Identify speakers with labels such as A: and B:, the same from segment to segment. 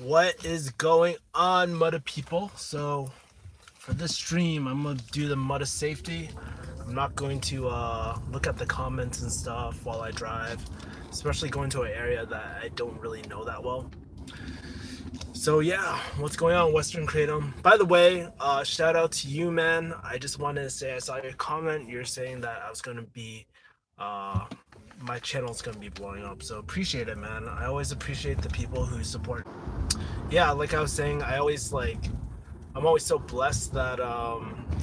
A: What is going on, Mudda people? So for this stream, I'm gonna do the Mudda safety. I'm not going to look at the comments and stuff while I drive, especially going to an area that I don't really know that well. So yeah, what's going on, Western Kratom? By the way, shout out to you, man. I just wanted to say I saw your comment. You're saying that I was gonna be my channel's gonna be blowing up, so appreciate it, man. I always appreciate the people who support. Yeah, like I was saying, I'm always so blessed that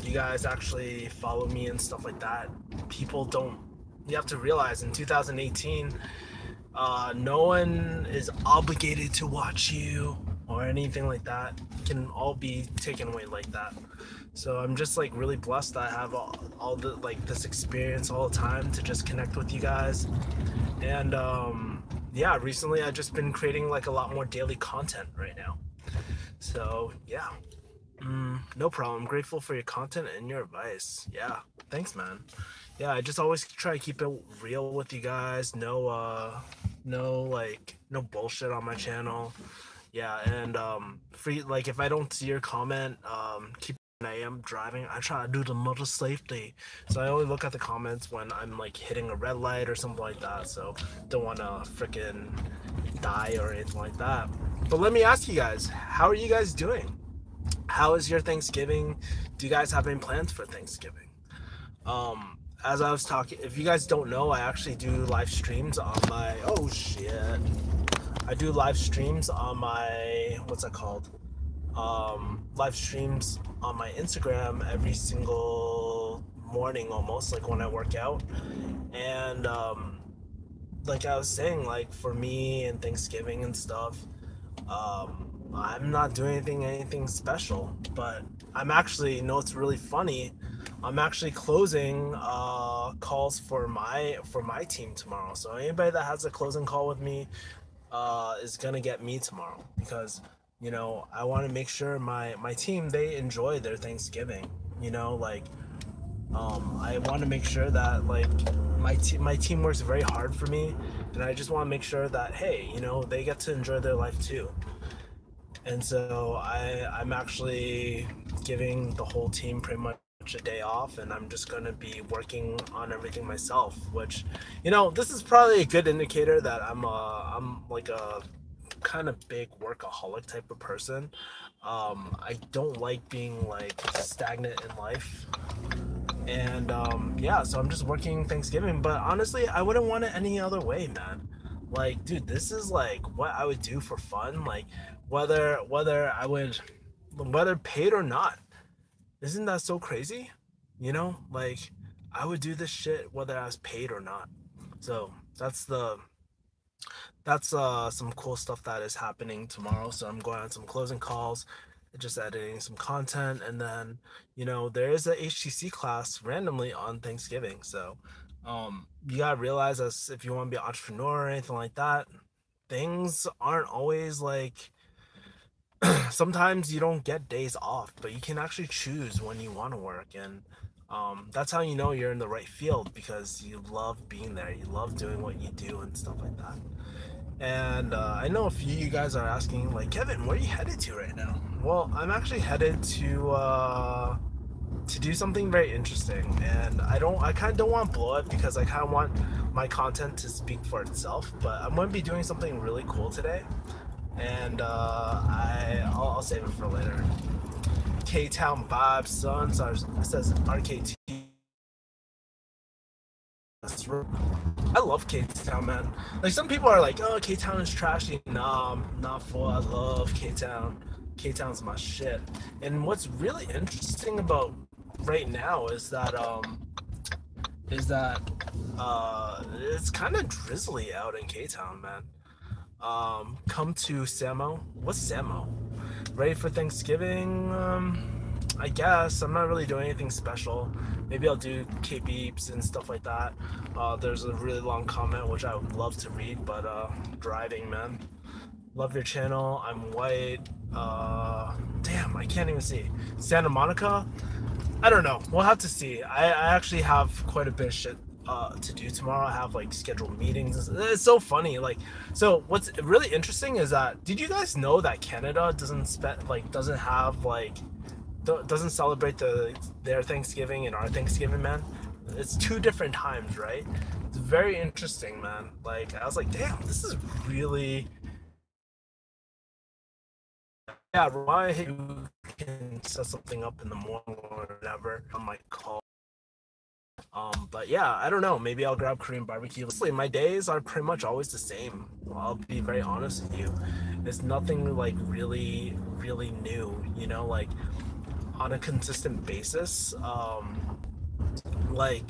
A: you guys actually follow me and stuff like that. People don't. You have to realize in 2018, no one is obligated to watch you or anything like that. It can all be taken away like that. So I'm just like really blessed that I have all the like this experience all the time to just connect with you guys. And yeah, recently I've just been creating like a lot more daily content right now. So yeah, no problem. I'm grateful for your content and your advice. Yeah, thanks, man. Yeah, I just always try to keep it real with you guys. No bullshit on my channel. Yeah, and free, like, if I don't see your comment, keep. I am driving, I try to do the motor safety, so I only look at the comments when I'm like hitting a red light or something like that, so don't want to freaking die or anything like that. But let me ask you guys, how are you guys doing? How is your Thanksgiving? Do you guys have any plans for Thanksgiving? As I was talking, if you guys don't know, I actually do live streams on my, oh shit, I do live streams on my, what's that called? Live streams on my Instagram every single morning, almost, like when I work out. And like I was saying, like for me and Thanksgiving and stuff, I'm not doing anything special, but I'm actually, you know, it's really funny, I'm actually closing calls for my team tomorrow. So anybody that has a closing call with me is gonna get me tomorrow, because you know, I want to make sure my team, they enjoy their Thanksgiving. You know, like I want to make sure that like my team works very hard for me, and I just want to make sure that, hey, you know, they get to enjoy their life too. And so I'm actually giving the whole team pretty much a day off, and I'm just going to be working on everything myself, which, you know, this is probably a good indicator that I'm like a kind of big workaholic type of person. I don't like being like stagnant in life, and yeah, so I'm just working Thanksgiving. But honestly, I wouldn't want it any other way, man. Like, dude, this is like what I would do for fun, like whether paid or not. Isn't that so crazy? You know, like I would do this shit whether I was paid or not. So that's some cool stuff that is happening tomorrow. So I'm going on some closing calls, just editing some content, and then, you know, there is a HTC class randomly on Thanksgiving. So you gotta realize, as if you want to be an entrepreneur or anything like that, things aren't always like sometimes you don't get days off, but you can actually choose when you want to work. And that's how you know you're in the right field, because you love being there, you love doing what you do and stuff like that. And I know a few of you guys are asking, like, Kevin, where are you headed to right now? Well, I'm actually headed to do something very interesting, and I kind of don't want to blow it, because I kind of want my content to speak for itself. But I'm going to be doing something really cool today, and I'll save it for later. K-Town vibes, son. So it says RKT. I love K-Town, man. Like, some people are like, oh, K-Town is trashy. Nah, I'm not full. I love K-Town. K-Town's my shit. And what's really interesting about right now is that it's kind of drizzly out in K-Town, man. Come to Samo. What's Samo? Ready for Thanksgiving? I guess. I'm not really doing anything special. Maybe I'll do K-beeps and stuff like that. There's a really long comment which I would love to read, but driving, man. Love your channel. I'm white. Damn, I can't even see. Santa Monica? I don't know. We'll have to see. I actually have quite a bit of shit to do tomorrow. I have like scheduled meetings. It's so funny. Like, so what's really interesting is that, did you guys know that Canada doesn't have like doesn't celebrate their Thanksgiving and our Thanksgiving, man? It's two different times, right? It's very interesting, man. Like, I was like, damn, this is really, yeah. Why you can set something up in the morning or whatever on my call. But yeah, I don't know. Maybe I'll grab Korean barbecue. Honestly, my days are pretty much always the same. I'll be very honest with you. There's nothing like really, really new, you know, like on a consistent basis. Like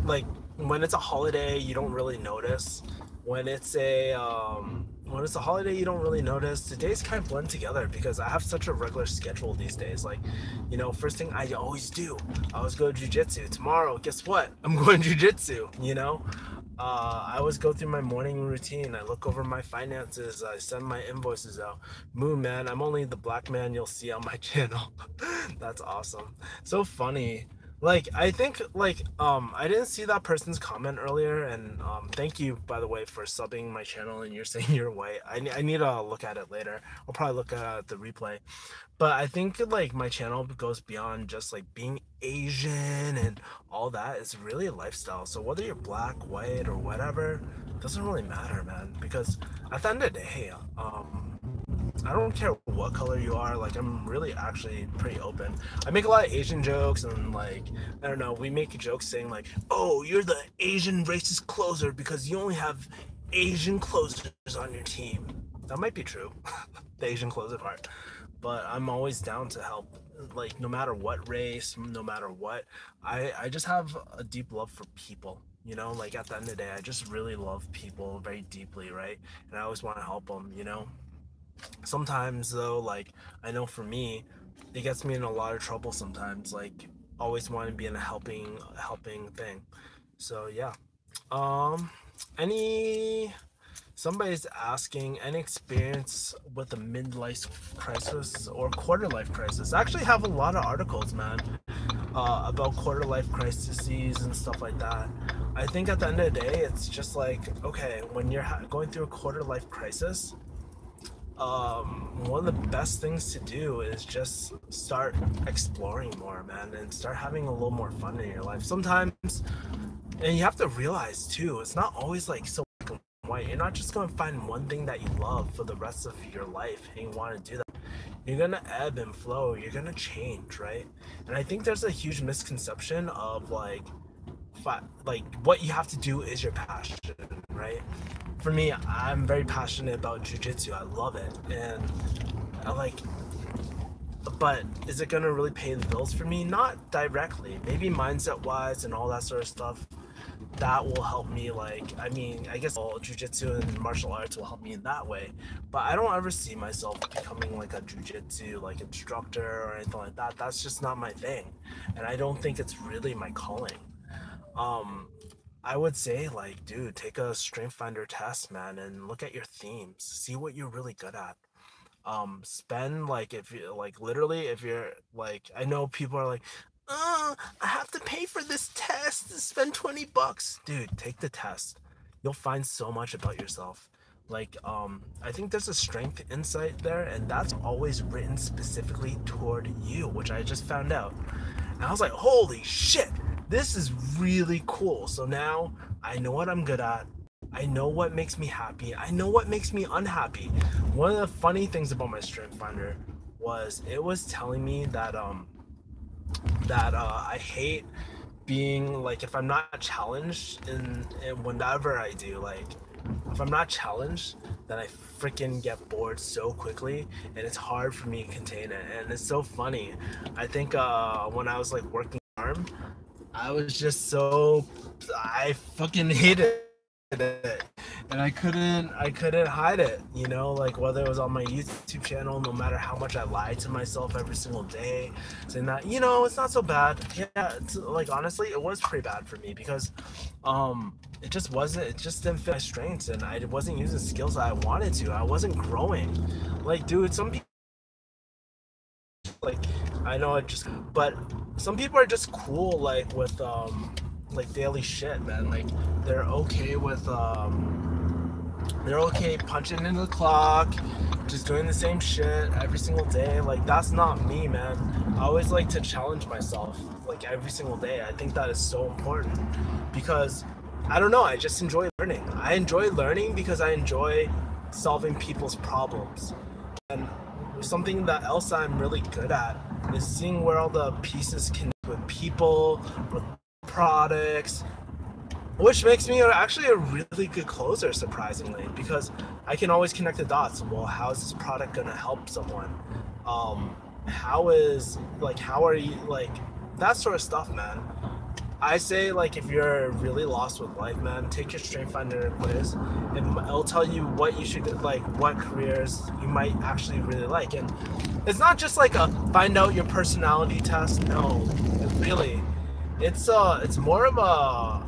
A: like when it's a holiday, you don't really notice. When it's a holiday, you don't really notice. The days kind of blend together because I have such a regular schedule these days. Like, you know, first thing I always do, I always go to jujitsu. Tomorrow, guess what? I'm going jujitsu. You know, I always go through my morning routine. I look over my finances. I send my invoices out. Moon man, I'm only the black man you'll see on my channel. That's awesome. So funny. Like, I think like I didn't see that person's comment earlier, and thank you, by the way, for subbing my channel and you're saying you're white. I need to look at it later. I'll probably look at the replay. But I think like my channel goes beyond just like being Asian and all that. It's really a lifestyle. So whether you're black, white, or whatever, it doesn't really matter, man, because at the end of the day, I don't care what color you are. Like, I'm really actually pretty open. I make a lot of Asian jokes, and like, I don't know, we make jokes saying like, oh, you're the Asian racist closer because you only have Asian closers on your team. That might be true, the Asian closer part. But I'm always down to help, like, no matter what race, no matter what. I just have a deep love for people. You know, like at the end of the day, I just really love people very deeply, right? And I always want to help them, you know? Sometimes though, like, I know for me, it gets me in a lot of trouble sometimes, like always want to be in a helping thing. So yeah. um any Somebody's asking, any experience with a midlife crisis or quarter life crisis? I actually have a lot of articles, man, about quarter life crises and stuff like that. I think at the end of the day, it's just like, okay, when you're going through a quarter life crisis, one of the best things to do is just start exploring more, man, and start having a little more fun in your life sometimes. And you have to realize too, it's not always like so black and white. You're not just going to find one thing that you love for the rest of your life and you want to do that. You're gonna ebb and flow, you're gonna change, right? And I think there's a huge misconception of like what you have to do is your passion, right? For me, I'm very passionate about jujitsu. I love it, and I like. But is it gonna really pay the bills for me? Not directly. Maybe mindset-wise and all that sort of stuff. That will help me. Like, I mean, I guess all jujitsu and martial arts will help me in that way. But I don't ever see myself becoming like a jujitsu like instructor or anything like that. That's just not my thing, and I don't think it's really my calling. I would say, like, dude, take a strength finder test, man, and look at your themes, see what you're really good at. Spend, like, if you like, literally, if you're like, I know people are like, I have to pay for this test to spend $20. Dude, take the test. You'll find so much about yourself. Like, I think there's a strength insight there, and that's always written specifically toward you, which I just found out. And I was like, holy shit, this is really cool. So now I know what I'm good at. I know what makes me happy. I know what makes me unhappy. One of the funny things about my strength finder was it was telling me that I hate being like, if I'm not challenged in whatever I do, like if I'm not challenged, then I freaking get bored so quickly, and it's hard for me to contain it. And it's so funny. I think when I was like working arm, I was just so, I fucking hated it, and I couldn't hide it, you know, like whether it was on my YouTube channel, no matter how much I lied to myself every single day, saying that, you know, it's not so bad. Yeah, it's like, honestly, it was pretty bad for me because it just didn't fit my strengths, and I wasn't using skills that I wanted to. I wasn't growing. Like, dude, some people, like, I know it just, but some people are just cool, like with like daily shit, man. Like they're okay with they're okay punching in the clock, just doing the same shit every single day. Like that's not me, man. I always like to challenge myself like every single day. I think that is so important because I don't know, I just enjoy learning. I enjoy learning because I enjoy solving people's problems. And something that else I'm really good at is seeing where all the pieces connect with people, with products, which makes me actually a really good closer, surprisingly, because I can always connect the dots. Well, how is this product gonna help someone? How are you, like, that sort of stuff, man. I say, like, if you're really lost with life, man, take your Strength Finder quiz. It'll tell you what you should, like, what careers you might actually really like. And it's not just like a find out your personality test. No, really, it's more of a,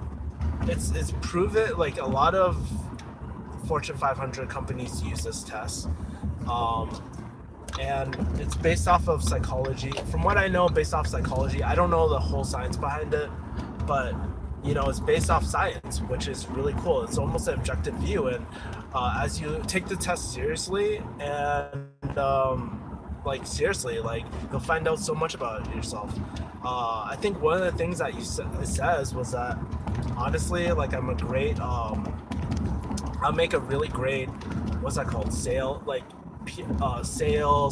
A: it's proven, like, a lot of Fortune 500 companies use this test. And it's based off of psychology. From what I know, based off psychology. I don't know the whole science behind it, but you know, it's based off science, which is really cool. It's almost an objective view, and as you take the test seriously and like seriously, like you'll find out so much about yourself. I think one of the things that it says was that honestly, like I'm a great I'll make a really great, what's that called, sales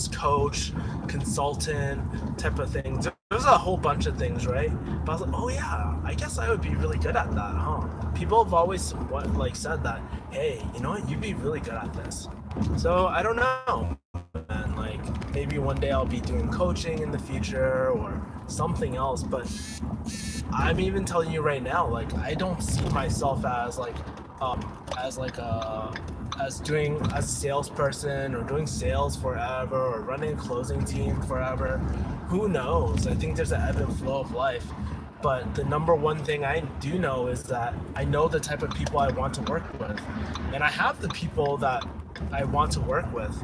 A: coach, consultant type of thing. There's a whole bunch of things, right? But I was like, oh yeah, I guess I would be really good at that, huh? People have always said that, hey, you know what, you'd be really good at this. So I don't know, man. Like maybe one day I'll be doing coaching in the future or something else. But I'm even telling you right now, like I don't see myself as a salesperson or doing sales forever or running a closing team forever. Who knows? I think there's an ebb and flow of life. But the number one thing I do know is that I know the type of people I want to work with. And I have the people that I want to work with.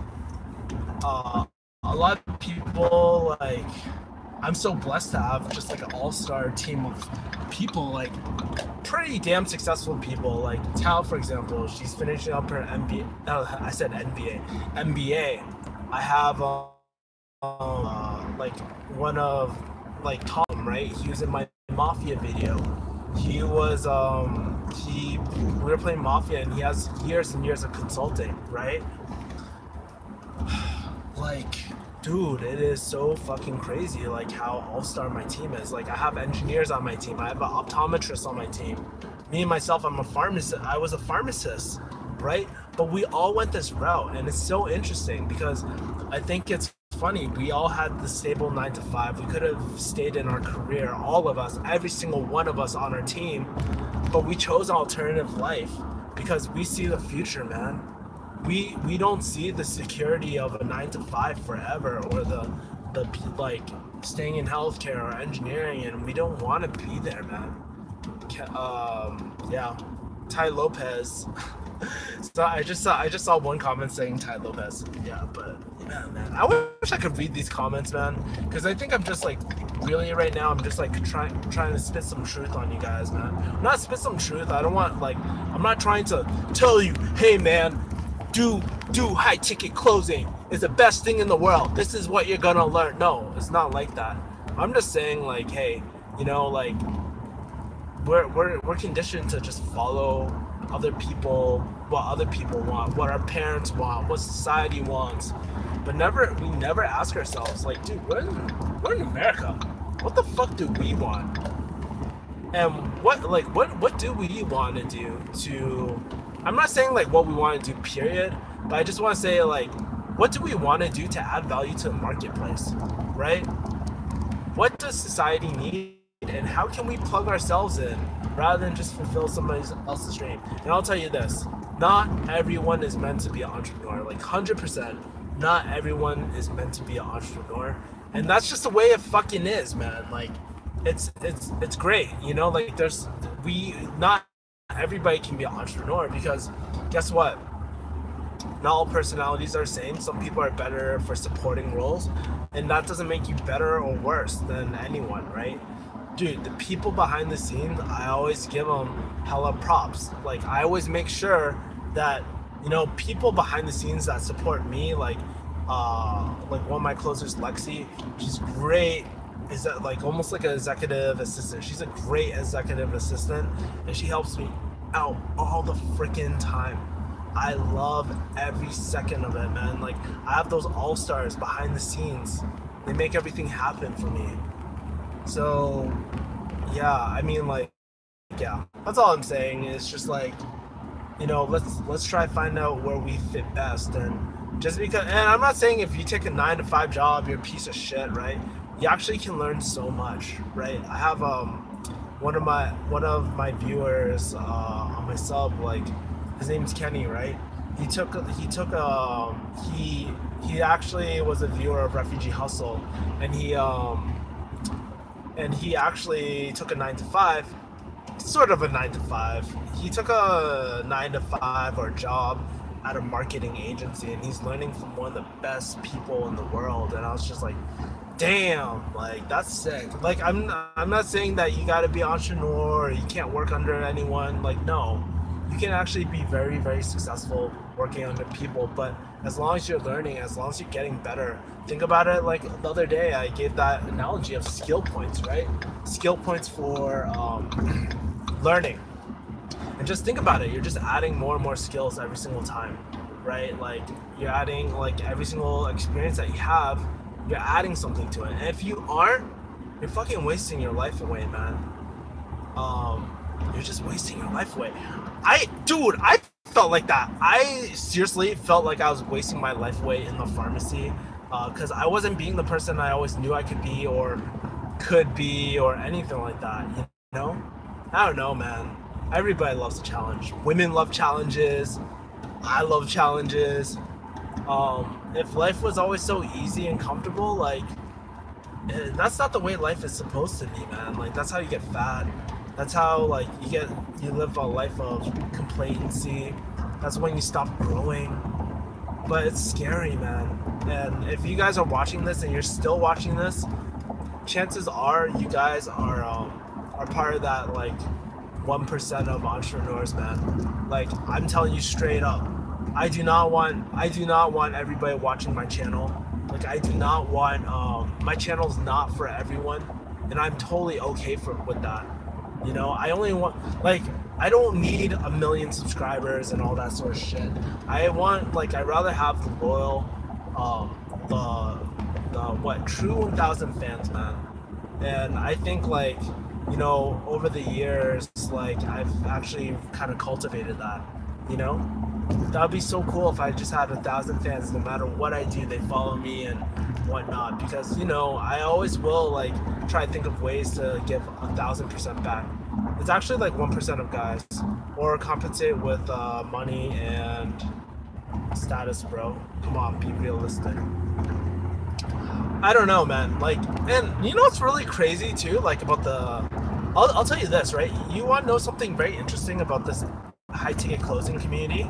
A: A lot of people, like, I'm so blessed to have just like an all-star team of people, like pretty damn successful people. Like Tal, for example, she's finishing up her MBA. I said NBA. MBA. I have like one of, like, Tom, right? He was in my Mafia video. He was we were playing Mafia, and he has years and years of consulting, right? Like, dude, it is so fucking crazy, like, how all-star my team is. Like, I have engineers on my team. I have an optometrist on my team. Me and myself, I'm a pharmacist. I was a pharmacist, right? But we all went this route, and it's so interesting because I think it's funny. We all had the stable 9 to 5. We could have stayed in our career, all of us, every single one of us on our team, but we chose an alternative life because we see the future, man. We don't see the security of a 9 to 5 forever, or the like staying in healthcare or engineering, and we don't want to be there, man. Yeah, Tai Lopez. So I just saw one comment saying Tai Lopez. Yeah, but yeah, man, I wish I could read these comments, man, because I think I'm just like, really right now I'm just like trying to spit some truth on you guys, man. Not spit some truth. I don't want, like, I'm not trying to tell you, hey man, do high ticket closing. It's the best thing in the world. This is what you're gonna learn. No, it's not like that. I'm just saying, like, hey, you know, like, we're conditioned to just follow other people, what other people want, what our parents want, what society wants, but we never ask ourselves, like, dude, we're in America. What the fuck do we want? And what do we want to do to, I'm not saying like what we want to do, period, but I just want to say, like, what do we want to do to add value to the marketplace, right? What does society need, and how can we plug ourselves in rather than just fulfill somebody else's dream? And I'll tell you this, not everyone is meant to be an entrepreneur, like 100%. Not everyone is meant to be an entrepreneur, and that's just the way it fucking is, man. Like, it's great, you know, like, not everybody can be an entrepreneur, because guess what? Not all personalities are the same. Some people are better for supporting roles, and that doesn't make you better or worse than anyone, right? dude, the people behind the scenes, I always give them hella props. Like, I always make sure that, you know, people behind the scenes that support me, like one of my closers, Lexi, she's great. Is that like almost like an executive assistant? She's a great executive assistant, and she helps me out all the freaking time. I love every second of it, man. Like, I have those all-stars behind the scenes. They make everything happen for me. So, yeah, I mean, like, yeah, that's all I'm saying. It's just like, you know, let's try to find out where we fit best. And just because, and I'm not saying if you take a 9-to-5 job, you're a piece of shit, right? You actually can learn so much, right? I have one of my viewers on my sub, like, his name's Kenny, right? He actually was a viewer of Refugee Hustle, and he actually took a 9-to-5, sort of a 9-to-5. He took a 9-to-5 or job at a marketing agency, and he's learning from one of the best people in the world. And I was just like, damn, like, that's sick. Like, I'm not saying that you gotta be an entrepreneur or you can't work under anyone. Like, no, you can actually be very, very successful working under people, but as long as you're learning, as long as you're getting better. Think about it, like the other day I gave that analogy of skill points, right? Skill points for learning. And just think about it, you're just adding more and more skills every single time, right? Like, you're adding, like, every single experience that you have, you're adding something to it. And if you aren't, you're fucking wasting your life away, man. You're just wasting your life away. I felt like that. I seriously felt like I was wasting my life away in the pharmacy, because I wasn't being the person I always knew I could be or could be or anything like that, you know? I don't know, man. Everybody loves a challenge. Women love challenges. I love challenges. If life was always so easy and comfortable, like, that's not the way life is supposed to be, man. Like, that's how you get fat. That's how, like, you live a life of complacency. That's when you stop growing. But it's scary, man. And if you guys are watching this and you're still watching this, chances are you guys are part of that, like, 1% of entrepreneurs, man. Like, I'm telling you straight up, I do not want everybody watching my channel. Like, I do not want, my channel's not for everyone, and I'm totally okay with that. You know, I only want, like, I don't need 1 million subscribers and all that sort of shit. I'd rather have the loyal, true 1,000 fans, man. And I think, like, you know, over the years, like, I've actually kind of cultivated that, you know? That would be so cool if I just had 1,000 fans. No matter what I do, they follow me and whatnot, because, you know, I always will, like, try to think of ways to give 1,000% back. It's actually like 1% of guys, or compensate with money and status, bro. Come on, be realistic. I don't know, man. Like, and you know what's really crazy too, like, about I'll tell you this, right? You want to know something very interesting about this high-ticket closing community?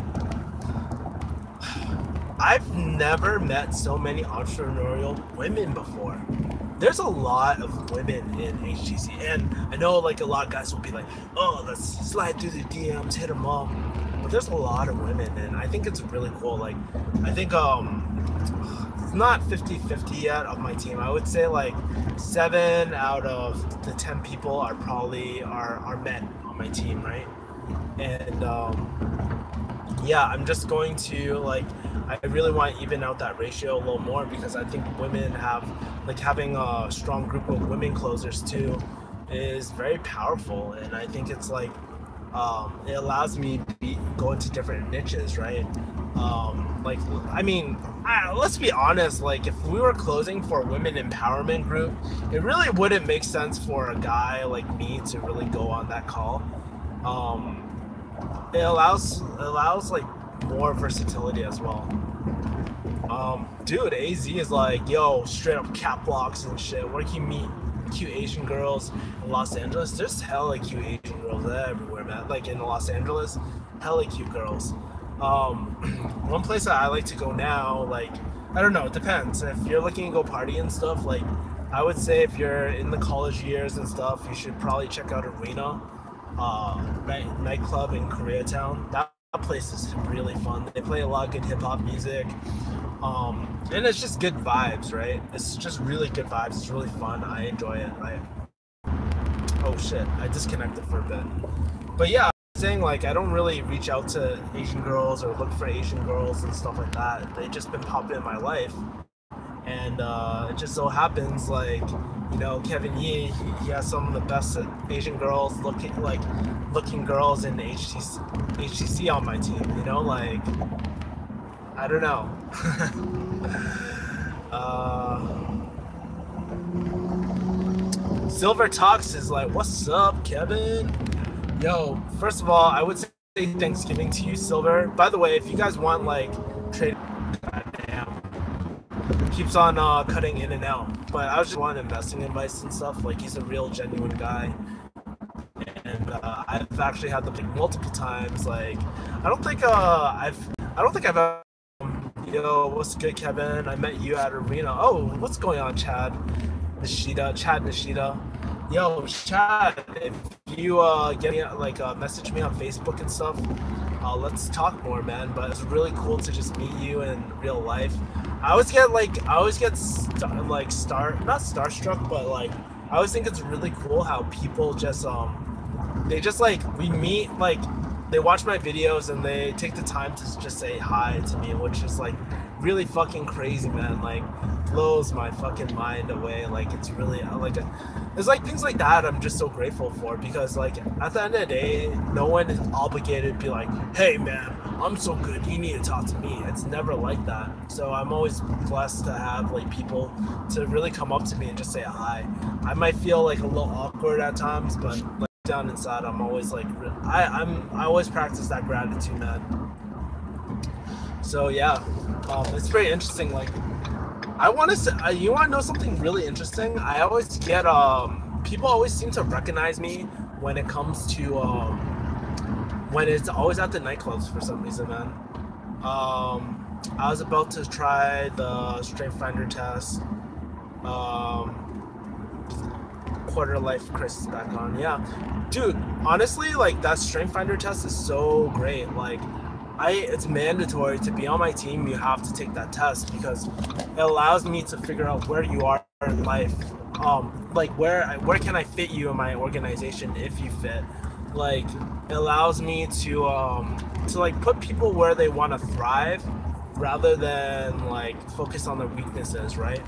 A: I've never met so many entrepreneurial women before. There's a lot of women in HTC, and I know, like, a lot of guys will be like, oh, let's slide through the DMs, hit them up. But there's a lot of women, and I think it's really cool. Like, I think it's not 50-50 yet of my team. I would say like 7 out of the 10 people are probably are men on my team, right? And yeah, I'm just going to, like, I really want to even out that ratio a little more, because I think women have, like, having a strong group of women closers too is very powerful. And I think it's like, it allows me to go into different niches, right? Like, I mean, let's be honest, like, if we were closing for a women empowerment group, it really wouldn't make sense for a guy like me to really go on that call. It allows like more versatility as well. Dude, AZ is like, yo, straight up cap blocks and shit. Where can you meet cute Asian girls in Los Angeles? There's hella cute Asian girls everywhere, man. Like, in Los Angeles, hella cute girls. One place that I like to go now, like, I don't know, it depends. If you're looking to go party and stuff, like, I would say if you're in the college years and stuff, you should probably check out Arena, nightclub in Koreatown. That place is really fun. They play a lot of good hip hop music, and it's just good vibes, right? It's just really good vibes. It's really fun. I enjoy it. Oh shit, I disconnected for a bit. But yeah, I'm saying like I don't really reach out to Asian girls or look for Asian girls and stuff like that. They've just been popping in my life. And it just so happens like, you know, Kevin Yee, he has some of the best Asian girls looking girls in HTC on my team, you know, like I don't know. Silver Talks is like, what's up, Kevin? Yo, first of all, I would say Thanksgiving to you, Silver. By the way, if you guys want like trade, goddamn, keeps on cutting in and out. But I was just wanting investing advice and stuff. Like he's a real genuine guy, and I've actually had them like multiple times. Like I don't think I've ever. Yo, what's good, Kevin? I met you at Arena. Oh, what's going on, Chad Nishida. Yo, Chad, if you get me like message me on Facebook and stuff, let's talk more, man. But it's really cool to just meet you in real life. I always get not starstruck, but like I always think it's really cool how people just they just like we meet like they watch my videos and they take the time to just say hi to me, which is like really fucking crazy, man. Like blows my fucking mind away. Like it's really like it's like things like that I'm just so grateful for, because like at the end of the day no one is obligated to be like, hey man, I'm so good, you need to talk to me. It's never like that. So I'm always blessed to have like people to really come up to me and just say hi. I might feel like a little awkward at times, but like down inside I'm always like I always practice that gratitude, man. So yeah, it's very interesting. Like I want to say, you want to know something really interesting? I always get people always seem to recognize me when it comes to when it's always at the nightclubs for some reason, man. I was about to try the Strength Finder test. Quarter life crisis back on. Yeah, dude, honestly, like that Strength Finder test is so great. Like it's mandatory to be on my team. You have to take that test because it allows me to figure out where you are in life. Like where can I fit you in my organization if you fit. Like it allows me to like put people where they want to thrive rather than like focus on their weaknesses, right?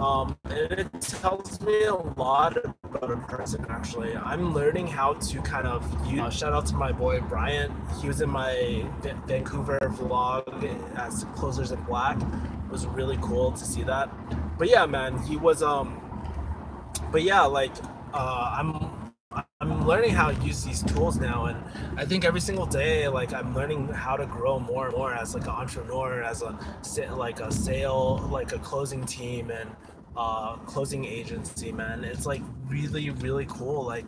A: And it tells me a lot about a person, actually. I'm learning how to kind of use, shout out to my boy Brian. He was in my Vancouver vlog as Closers in Black. It was really cool to see that. But yeah, man, he was but yeah, like I'm learning how to use these tools now, and I think every single day, like I'm learning how to grow more and more as like an entrepreneur, as a closing team and closing agency, man. It's like really, really cool. Like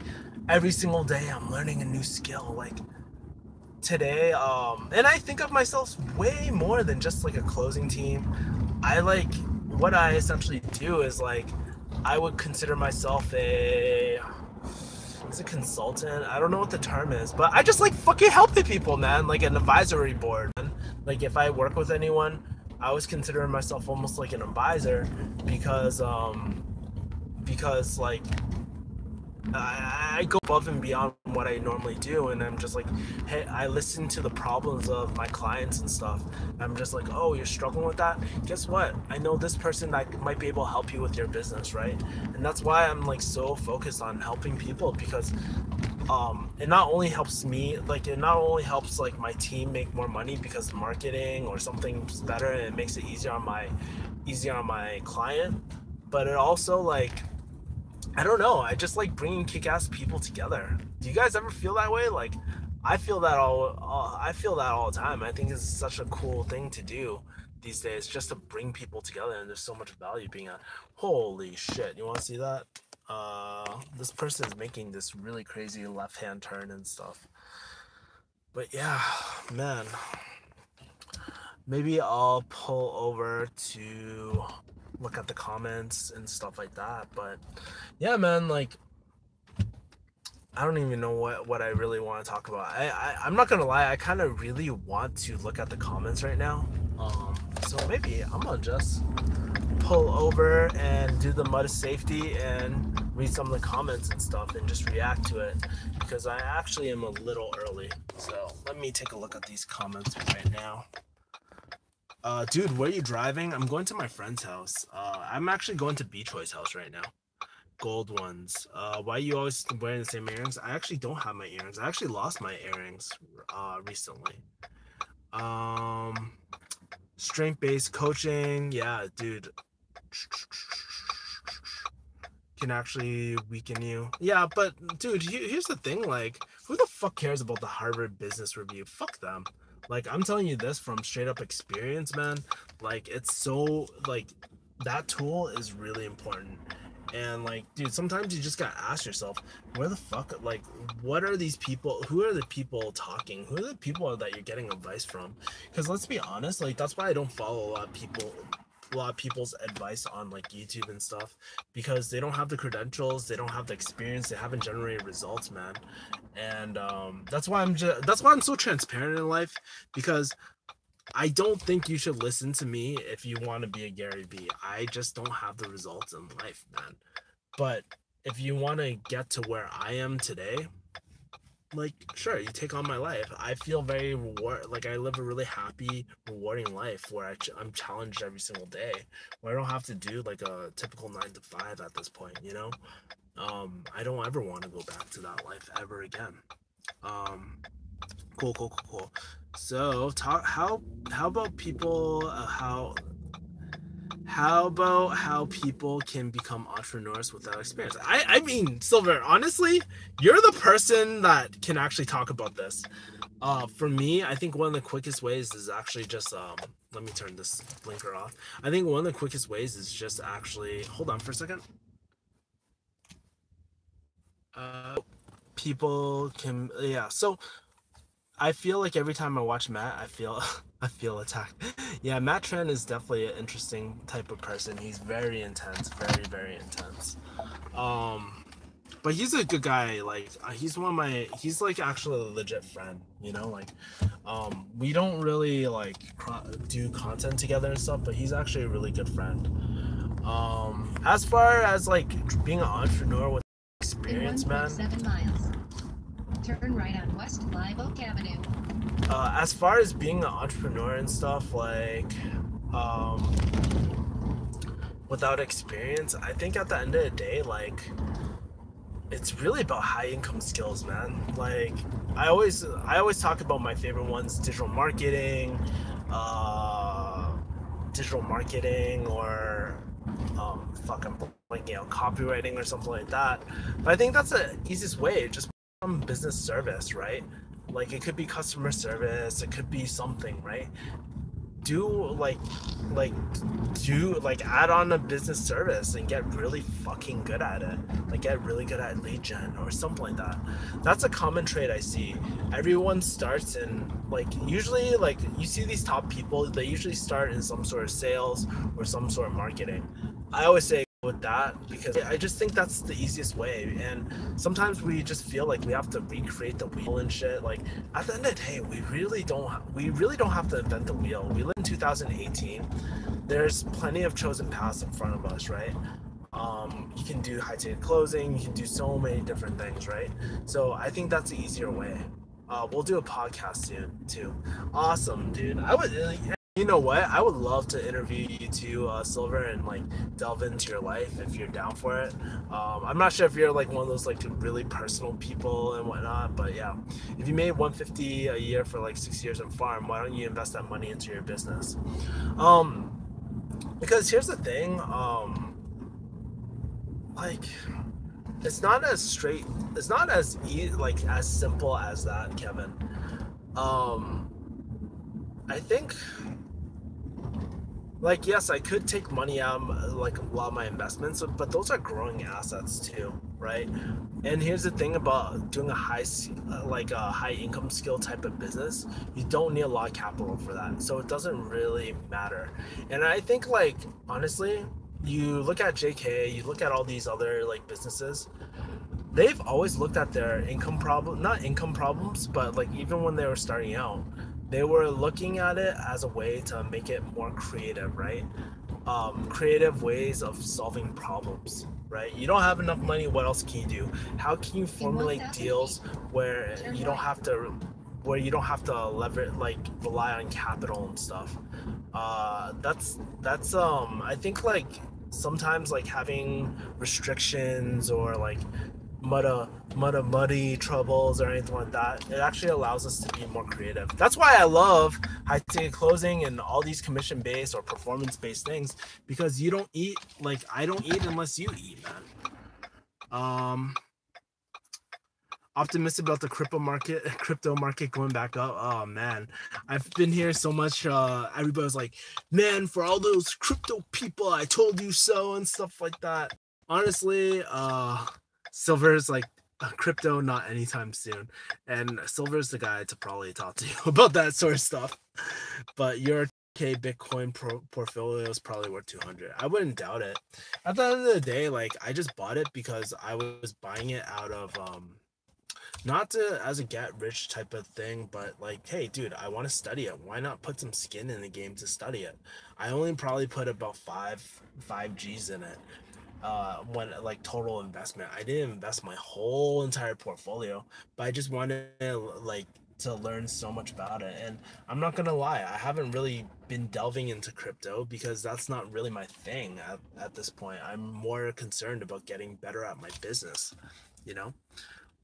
A: every single day, I'm learning a new skill. Like today, and I think of myself way more than just like a closing team. What I essentially do is like I would consider myself a consultant. I don't know what the term is, but I just like fucking helping people, man. Like an advisory board, man. Like if I work with anyone, I always consider myself almost like an advisor because like I go above and beyond what I normally do, and I'm just like, hey, I listen to the problems of my clients and stuff. I'm just like, oh, you're struggling with that? Guess what? I know this person that might be able to help you with your business, right? And that's why I'm like so focused on helping people, because it not only helps me, like it not only helps like my team make more money because marketing or something's better and it makes it easier on my client, but it also like, I don't know, I just like bringing kick-ass people together. Do you guys ever feel that way? Like I feel that all the time. I think it's such a cool thing to do these days, just to bring people together, and there's so much value being at. Holy shit, you want to see that? This person is making this really crazy left-hand turn and stuff. But yeah, man, maybe I'll pull over to look at the comments and stuff like that. But yeah, man, like I don't even know what I really want to talk about. I'm not gonna lie, I kind of really want to look at the comments right now. So maybe I'm gonna just pull over and do the mud of safety and read some of the comments and stuff and just react to it, because I actually am a little early. So let me take a look at these comments right now. Dude, where are you driving? I'm going to my friend's house. I'm actually going to Beachoy's house right now. Gold ones. Why are you always wearing the same earrings? I actually don't have my earrings. I actually lost my earrings recently. Strength-based coaching. Yeah, dude. Can actually weaken you. Yeah, but dude, here's the thing, like, who the fuck cares about the Harvard Business Review? Fuck them. Like, I'm telling you this from straight up experience, man. Like, it's so, like, that tool is really important. And like, dude, sometimes you just gotta ask yourself, where the fuck, like, what are these people, who are the people talking, who are the people that you're getting advice from? Because let's be honest, like, that's why I don't follow a lot of people's advice on like YouTube and stuff, because they don't have the credentials, they don't have the experience, they haven't generated results, man. And that's why I'm so transparent in life, because I don't think you should listen to me if you want to be a Gary Vee. I just don't have the results in life, man. But if you want to get to where I am today, like, sure, you take on my life. I feel very like I live a really happy, rewarding life where I'm challenged every single day, where I don't have to do like a typical 9 to 5 at this point, you know? I don't ever want to go back to that life ever again. Cool. So how about people how about how people can become entrepreneurs without experience? I mean, Silver, honestly, you're the person that can actually talk about this. For me, I think one of the quickest ways is actually just let me turn this blinker off. I think one of the quickest ways is just actually, hold on for a second. People can, yeah, so I feel like every time I watch Matt, I feel attacked. Yeah, Matt Tran is definitely an interesting type of person. He's very intense, very intense. But he's a good guy. Like, he's like actually a legit friend, you know? Like, we don't really like do content together and stuff, but he's actually a really good friend. As far as like being an entrepreneur with experience, man.
B: 7 miles. Turn right on West Live Oak Avenue.
A: As far as being an entrepreneur and stuff, like, without experience, I think at the end of the day, like, it's really about high income skills, man. Like, I always talk about my favorite ones: digital marketing, or I'm blanking out, copywriting or something like that. But I think that's the easiest way. Just from business service, right? Like, it could be customer service, it could be something, right? Do add on a business service and get really fucking good at it. Like, get really good at lead gen or something like that. That's a common trait I see. Everyone starts in, like, usually, like, you see these top people, they usually start in some sort of sales or some sort of marketing. I always say with that, because I just think that's the easiest way. And sometimes we just feel like we have to recreate the wheel and shit. Like, at the end of the day, we really don't have to invent the wheel. We live in 2018. There's plenty of chosen paths in front of us, right? You can do high ticket closing, you can do so many different things, right? So I think that's the easier way. We'll do a podcast soon too. Awesome, dude. You know what? I would love to interview you too, Silver, and like delve into your life if you're down for it. I'm not sure if you're like one of those like really personal people and whatnot, but yeah, if you made $150 a year for like 6 years on farm, why don't you invest that money into your business? Because here's the thing, like, it's not as simple as that, Kevin. I think, like, yes, I could take money out of like a lot of my investments, but those are growing assets too, right? And here's the thing about doing a high income skill type of business: you don't need a lot of capital for that, so it doesn't really matter. And I think, like, honestly, you look at JK, you look at all these other like businesses, they've always looked at their income problem, not income problems, but like even when they were starting out, they were looking at it as a way to make it more creative, right? Creative ways of solving problems, right? You don't have enough money, what else can you do? How can you formulate deals where you don't have to leverage, like rely on capital and stuff? That's I think like sometimes like having restrictions or like muddy troubles or anything like that, it actually allows us to be more creative. That's why I love high ticket closing and all these commission based or performance based things, because you don't eat, like I don't eat unless you eat, man. Optimistic about the crypto market going back up. Oh man, I've been here so much. Everybody's like, man, for all those crypto people, I told you so and stuff like that. Honestly, Silver's like crypto, not anytime soon, and Silver's the guy to probably talk to you about that sort of stuff. But your K Bitcoin portfolio is probably worth 200. I wouldn't doubt it. At the end of the day, like I just bought it because I was buying it out of not to as a get rich type of thing, but like, hey dude, I want to study it. Why not put some skin in the game to study it? I only probably put about five G's in it. When like total investment, I didn't invest my whole entire portfolio, but I just wanted like to learn so much about it. And I'm not gonna lie, I haven't really been delving into crypto because that's not really my thing at this point. I'm more concerned about getting better at my business, you know.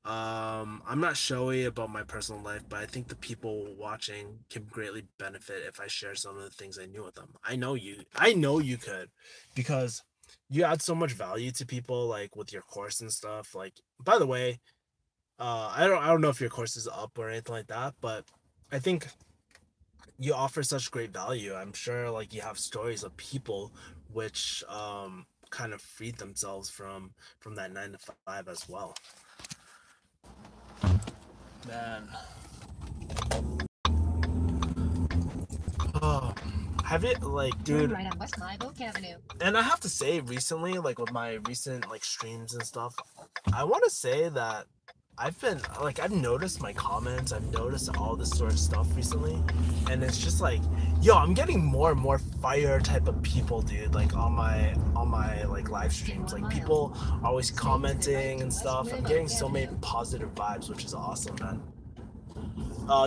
A: I'm not showy about my personal life, but I think the people watching can greatly benefit if I share some of the things I knew with them. I know you could, because you add so much value to people, like with your course and stuff. Like, by the way, I don't know if your course is up or anything like that, but I think you offer such great value. I'm sure like you have stories of people which kind of freed themselves from that 9 to 5 as well. Man. Oh, have it like, dude.
B: Right on West Live Oak Avenue.
A: And I have to say, recently, like with my recent like streams and stuff, I want to say that I've noticed my comments, I've noticed all this sort of stuff recently, and it's just like, yo, I'm getting more and more fire type of people, dude, like on my like live streams. Like people are always commenting and stuff. I'm getting so many positive vibes, which is awesome, man.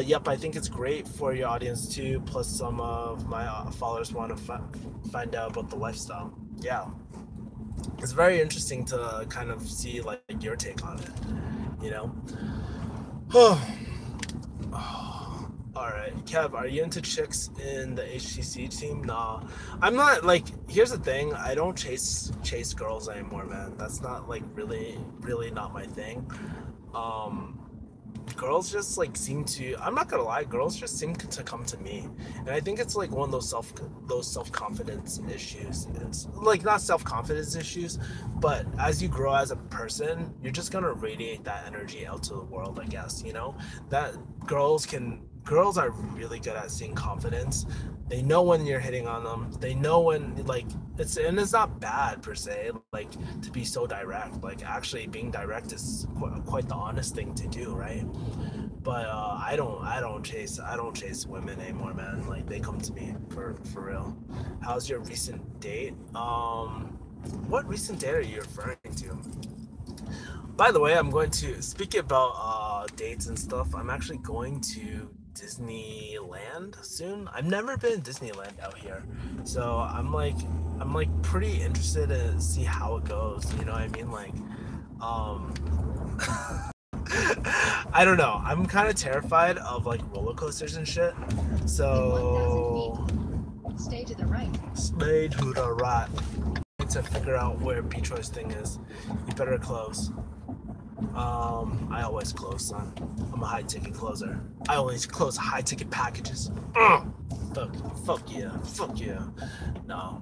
A: Yep, I think it's great for your audience too, plus some of my followers want to find out about the lifestyle. Yeah, it's very interesting to kind of see like your take on it, you know. All right, Kev, are you into chicks in the HTC team? Nah, I'm not. Like, here's the thing, I don't chase girls anymore, man. That's not like really not my thing. Girls just like seem to, I'm not gonna lie, girls just seem to come to me, and I think it's like one of those self-confidence issues. It's like not self-confidence issues, but as you grow as a person, you're just gonna radiate that energy out to the world, I guess, you know. That girls are really good at seeing confidence. They know when you're hitting on them. They know when, like, it's not bad per se, like, to be so direct. Like, actually being direct is quite the honest thing to do, right? But I don't chase women anymore, man. Like, they come to me for real. How's your recent date? What recent date are you referring to? By the way, I'm going to, speaking about dates and stuff, I'm actually going to Disneyland soon. I've never been to Disneyland out here, so I'm like pretty interested to see how it goes, you know what I mean? Like, I don't know, I'm kind of terrified of like roller coasters and shit, so
B: Stay to the right.
A: Stay to the right. To figure out where Beatrice's thing is. You better close. I always close, son. I'm a high ticket closer. I always close high ticket packages. Fuck yeah. No.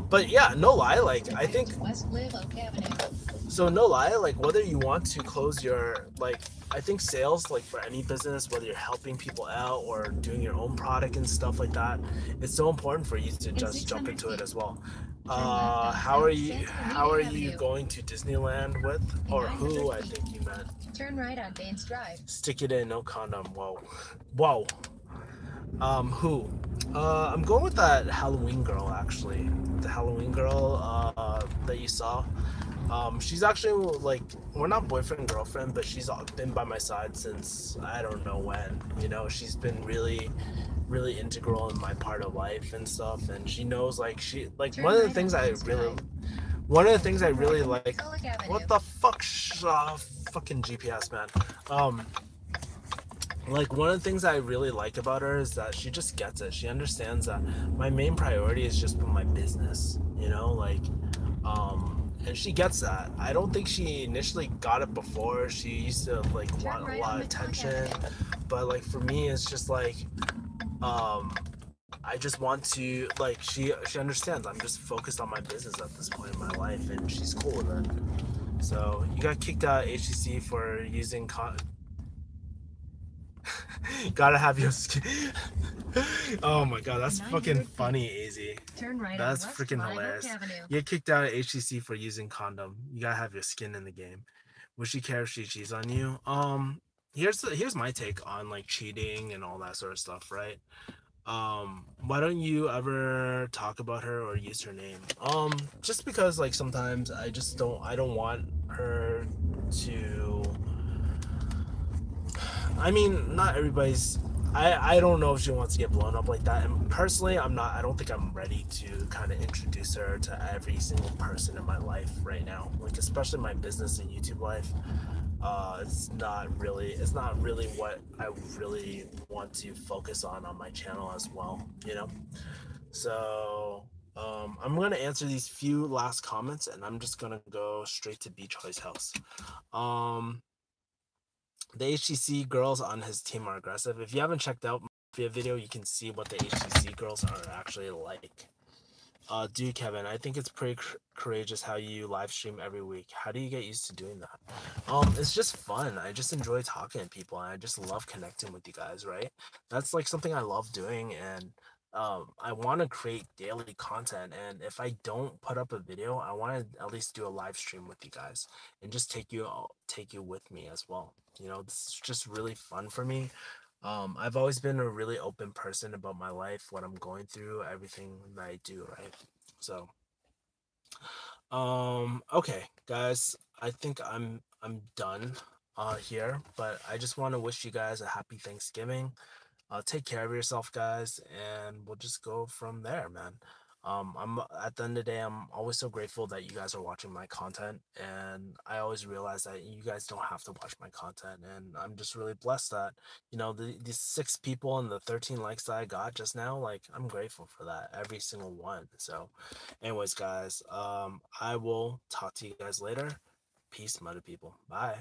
A: But yeah, no lie, like I think
B: West Live Oak Avenue.
A: So no lie, like whether you want to close your like I think sales like for any business, whether you're helping people out or doing your own product and stuff like that, it's so important for you to
B: In
A: just jump
B: 600
A: into it
B: feet,
A: as well.
B: turn left on
A: How are
B: South
A: you
B: Santa
A: how are
B: Clarita
A: you
B: Avenue.
A: going to Disneyland with
B: In
A: or
B: 900
A: who I
B: feet,
A: think you meant.
B: turn right on Baines Drive.
A: Stick it in, no condom. Whoa. Whoa. Who? I'm going with that Halloween girl actually. The Halloween girl that you saw. She's actually like we're not boyfriend girlfriend, but she's been by my side since I don't know when. You know, she's been really integral in my part of life and stuff, and she knows like she like
B: Turn
A: one of the
B: right
A: things
B: on
A: I
B: Baines
A: really
B: Drive.
A: one of the things I
B: Turn
A: really
B: right on
A: like.
B: McCulloch Avenue.
A: What the fuck? Fucking GPS man. Like one of the things I really like about her is that she just gets it. She understands that my main priority is just my business, you know, like and she gets that. I don't think she initially got it before. She used to like want a lot of attention, but like for me it's just like I just want to like she understands I'm just focused on my business at this point in my life and she's cool with it. So you got kicked out of HTC for using gotta have your skin. Oh my god, that's fucking funny, AZ.
B: Turn right
A: That's
B: on West
A: freaking
B: Live Oak
A: hilarious.
B: Avenue.
A: You get kicked out of HTC for using condom. You gotta have your skin in the game. Would she care if she cheats on you? Here's my take on like cheating and all that sort of stuff, right? Why don't you ever talk about her or use her name? Just because like sometimes I don't want her to. I mean, not everybody's. I don't know if she wants to get blown up like that. And personally, I'm not. I don't think I'm ready to kind of introduce her to every single person in my life right now. Like especially my business and YouTube life. It's not really. It's not really what I really want to focus on my channel as well. You know. So I'm gonna answer these few last comments, and I'm just gonna go straight to Beach Hoy's house. Um, the HTC girls on his team are aggressive. If you haven't checked out my video, you can see what the HTC girls are actually like. Dude, Kevin, I think it's pretty courageous how you live stream every week. How do you get used to doing that? It's just fun. I just enjoy talking to people, and I just love connecting with you guys. Right? That's like something I love doing, and I want to create daily content. And if I don't put up a video, I want to at least do a live stream with you guys and just take you with me as well. You know, this is just really fun for me. I've always been a really open person about my life, what I'm going through, everything that I do, right? So, okay, guys, I think I'm done here, but I just want to wish you guys a happy Thanksgiving. Take care of yourself, guys, and we'll just go from there, man. I'm at the end of the day, I'm always so grateful that you guys are watching my content, and I always realize that you guys don't have to watch my content, and I'm just really blessed that you know these 6 people and the 13 likes that I got just now. Like I'm grateful for that, every single one. So, anyways, guys, I will talk to you guys later. Peace, mother people. Bye.